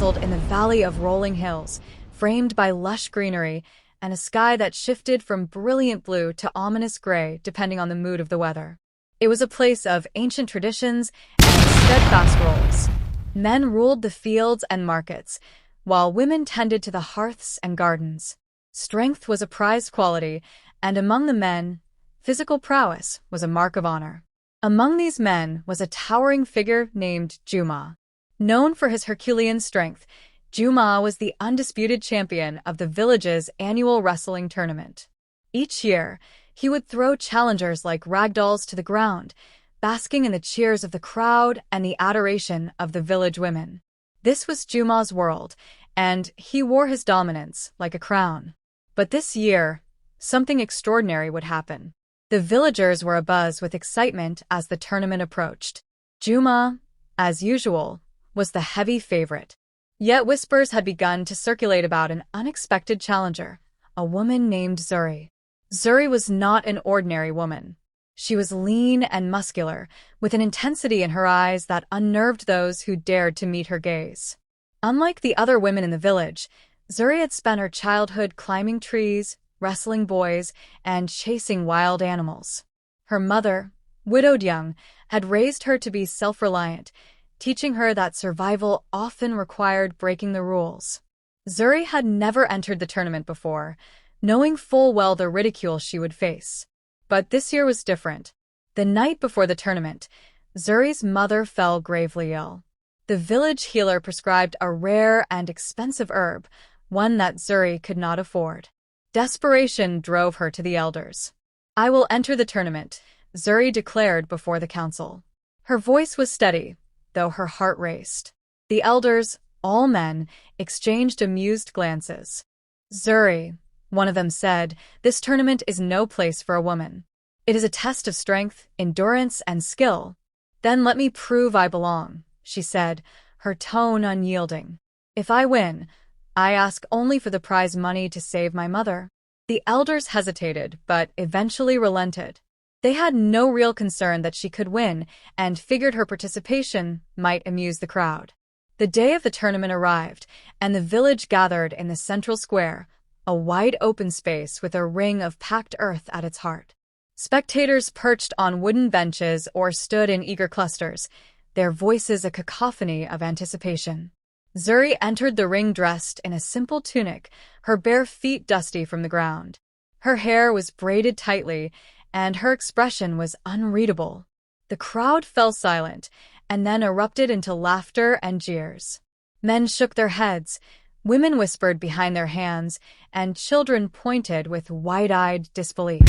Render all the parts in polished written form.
nestled in the valley of rolling hills, framed by lush greenery and a sky that shifted from brilliant blue to ominous gray depending on the mood of the weather. It was a place of ancient traditions and steadfast roles. Men ruled the fields and markets, while women tended to the hearths and gardens. Strength was a prized quality, and among the men, physical prowess was a mark of honor. Among these men was a towering figure named Juma. Known for his Herculean strength, Juma was the undisputed champion of the village's annual wrestling tournament. Each year, he would throw challengers like ragdolls to the ground, basking in the cheers of the crowd and the adoration of the village women. This was Juma's world, and he wore his dominance like a crown. But this year, something extraordinary would happen. The villagers were abuzz with excitement as the tournament approached. Juma, as usual, was the heavy favorite. Yet whispers had begun to circulate about an unexpected challenger, a woman named Zuri. Zuri was not an ordinary woman. She was lean and muscular, with an intensity in her eyes that unnerved those who dared to meet her gaze. Unlike the other women in the village, Zuri had spent her childhood climbing trees, wrestling boys, and chasing wild animals. Her mother, widowed young, had raised her to be self-reliant, teaching her that survival often required breaking the rules. Zuri had never entered the tournament before, knowing full well the ridicule she would face. But this year was different. The night before the tournament, Zuri's mother fell gravely ill. The village healer prescribed a rare and expensive herb, one that Zuri could not afford. Desperation drove her to the elders. "I will enter the tournament," Zuri declared before the council. Her voice was steady, though her heart raced. The elders, all men, exchanged amused glances. "Zuri," one of them said, "this tournament is no place for a woman. It is a test of strength, endurance, and skill." "Then let me prove I belong," she said, her tone unyielding. "If I win, I ask only for the prize money to save my mother." The elders hesitated, but eventually relented. They had no real concern that she could win and figured her participation might amuse the crowd. The day of the tournament arrived, and the village gathered in the central square, a wide open space with a ring of packed earth at its heart. Spectators perched on wooden benches or stood in eager clusters, their voices a cacophony of anticipation. Zuri entered the ring dressed in a simple tunic, her bare feet dusty from the ground. Her hair was braided tightly, and her expression was unreadable. The crowd fell silent, and then erupted into laughter and jeers. Men shook their heads, women whispered behind their hands, and children pointed with wide-eyed disbelief.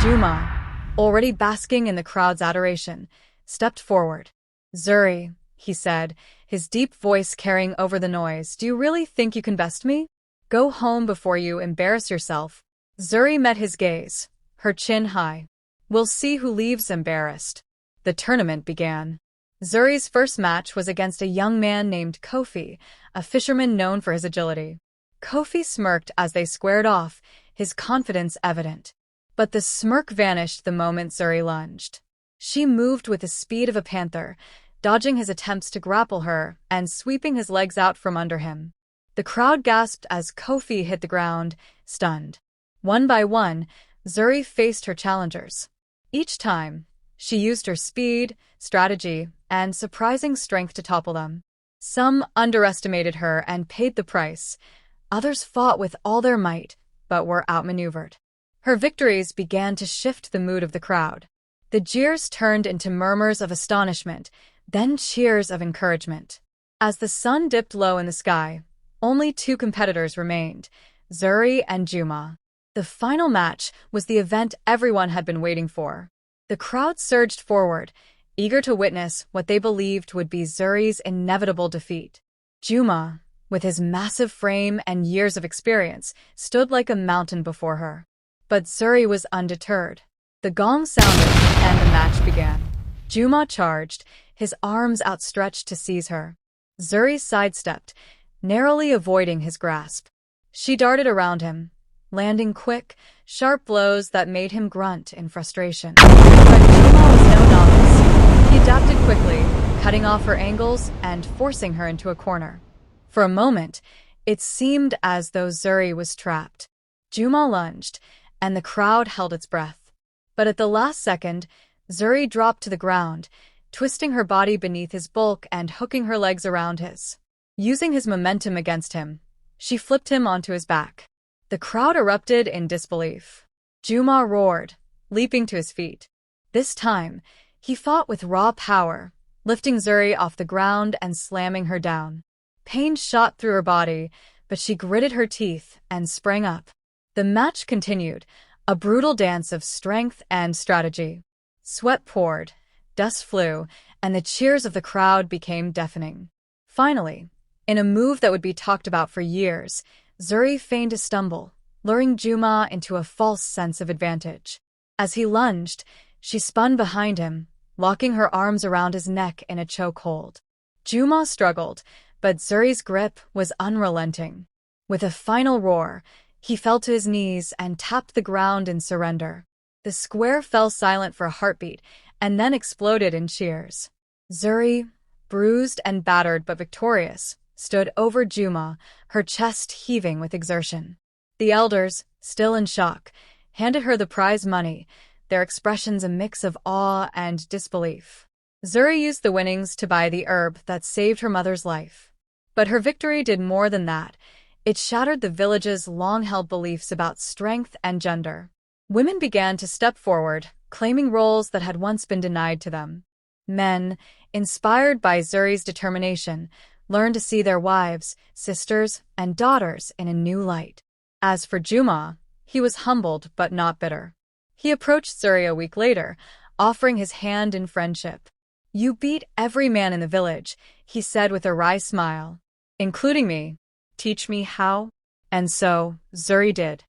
Juma, already basking in the crowd's adoration, stepped forward. "Zuri," he said, his deep voice carrying over the noise, "do you really think you can best me? Go home before you embarrass yourself." Zuri met his gaze, her chin high. "We'll see who leaves embarrassed." The tournament began. Zuri's first match was against a young man named Kofi, a fisherman known for his agility. Kofi smirked as they squared off, his confidence evident. But the smirk vanished the moment Zuri lunged. She moved with the speed of a panther, dodging his attempts to grapple her and sweeping his legs out from under him. The crowd gasped as Kofi hit the ground, stunned. One by one, Zuri faced her challengers. Each time, she used her speed, strategy, and surprising strength to topple them. Some underestimated her and paid the price. Others fought with all their might, but were outmaneuvered. Her victories began to shift the mood of the crowd. The jeers turned into murmurs of astonishment, then cheers of encouragement. As the sun dipped low in the sky, only two competitors remained, Zuri and Juma. The final match was the event everyone had been waiting for. The crowd surged forward, eager to witness what they believed would be Zuri's inevitable defeat. Juma, with his massive frame and years of experience, stood like a mountain before her. But Zuri was undeterred. The gong sounded, and the match began. Juma charged, his arms outstretched to seize her. Zuri sidestepped, narrowly avoiding his grasp. She darted around him, landing quick, sharp blows that made him grunt in frustration. But Juma was no novice. He adapted quickly, cutting off her angles and forcing her into a corner. For a moment, it seemed as though Zuri was trapped. Juma lunged, and the crowd held its breath. But at the last second, Zuri dropped to the ground, twisting her body beneath his bulk and hooking her legs around his. Using his momentum against him, she flipped him onto his back. The crowd erupted in disbelief. Juma roared, leaping to his feet. This time, he fought with raw power, lifting Zuri off the ground and slamming her down. Pain shot through her body, but she gritted her teeth and sprang up. The match continued, a brutal dance of strength and strategy. Sweat poured, dust flew, and the cheers of the crowd became deafening. Finally, in a move that would be talked about for years, Zuri feigned a stumble, luring Juma into a false sense of advantage. As he lunged, she spun behind him, locking her arms around his neck in a chokehold. Juma struggled, but Zuri's grip was unrelenting. With a final roar, he fell to his knees and tapped the ground in surrender. The square fell silent for a heartbeat and then exploded in cheers. Zuri, bruised and battered but victorious, stood over Juma, her chest heaving with exertion. The elders, still in shock, handed her the prize money, their expressions a mix of awe and disbelief. Zuri used the winnings to buy the herb that saved her mother's life. But her victory did more than that. It shattered the village's long-held beliefs about strength and gender. Women began to step forward, claiming roles that had once been denied to them. Men, inspired by Zuri's determination, learned to see their wives, sisters, and daughters in a new light. As for Juma, he was humbled but not bitter. He approached Zuri a week later, offering his hand in friendship. "You beat every man in the village," he said with a wry smile. "Including me. Teach me how?" And so, Zuri did.